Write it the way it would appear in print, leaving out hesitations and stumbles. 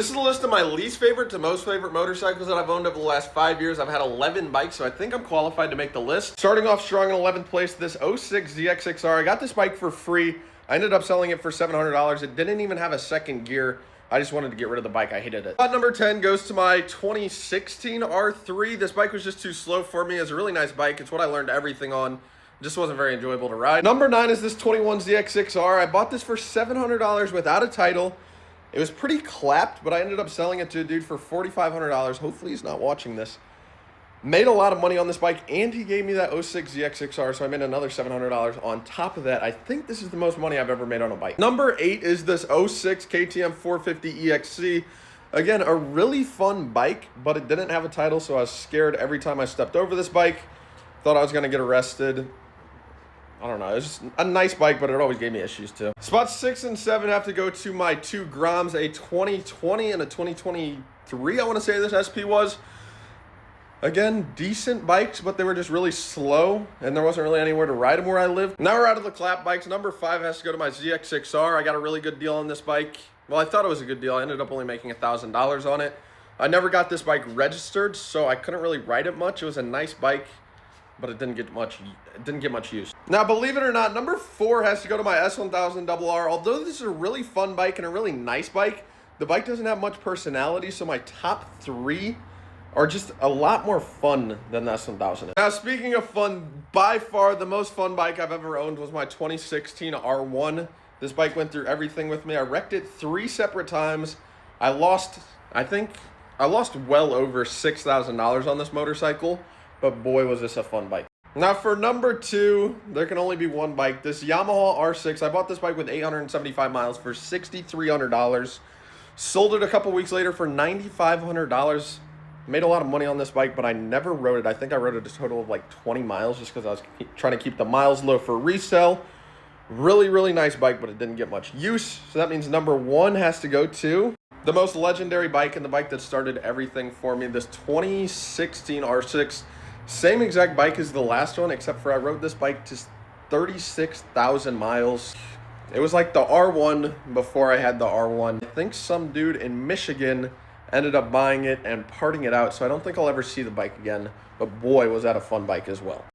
This is a list of my least favorite to most favorite motorcycles that I've owned over the last 5 years. I've had 11 bikes, so I think I'm qualified to make the list. Starting off strong in 11th place, this 06 ZX6R. I got this bike for free. I ended up selling it for $700. It didn't even have a second gear. I just wanted to get rid of the bike. I hated it. Spot number 10 goes to my 2016 R3. This bike was just too slow for me. It's a really nice bike. It's what I learned everything on. It just wasn't very enjoyable to ride. Number 9 is this 21 ZX6R. I bought this for $700 without a title. It was pretty clapped, but I ended up selling it to a dude for $4,500. Hopefully he's not watching this. Made a lot of money on this bike, and he gave me that 06 ZX6R, so I made another $700 on top of that. I think this is the most money I've ever made on a bike. Number 8 is this 06 KTM 450 EXC. Again, a really fun bike, but it didn't have a title, so I was scared every time I stepped over this bike. Thought I was going to get arrested. I don't know. It's just a nice bike, but it always gave me issues too. Spots 6 and 7 have to go to my two Groms, a 2020 and a 2023, I want to say this SP was. Again, decent bikes, but they were just really slow, and there wasn't really anywhere to ride them where I live. Now we're out of the clap bikes. Number 5 has to go to my ZX6R. I got a really good deal on this bike. Well, I thought it was a good deal. I ended up only making $1,000 on it. I never got this bike registered, so I couldn't really ride it much. It was a nice bike, but it didn't get much use. Now, believe it or not, number 4 has to go to my S1000RR. Although this is a really fun bike and a really nice bike, the bike doesn't have much personality, so my top 3 are just a lot more fun than the S1000. Now, speaking of fun, by far the most fun bike I've ever owned was my 2016 R1. This bike went through everything with me. I wrecked it 3 separate times. I lost well over $6,000 on this motorcycle, but boy, was this a fun bike. Now for number 2, there can only be one bike. This Yamaha R6. I bought this bike with 875 miles for $6,300. Sold it a couple weeks later for $9,500. Made a lot of money on this bike, but I never rode it. I think I rode it a total of like 20 miles just because I was trying to keep the miles low for resale. Really, really nice bike, but it didn't get much use. So that means number 1 has to go to the most legendary bike and the bike that started everything for me, this 2016 R6. Same exact bike as the last one, except for I rode this bike to 36,000 miles. It was like the R1 before I had the R1. I think some dude in Michigan ended up buying it and parting it out, so I don't think I'll ever see the bike again. But boy, was that a fun bike as well.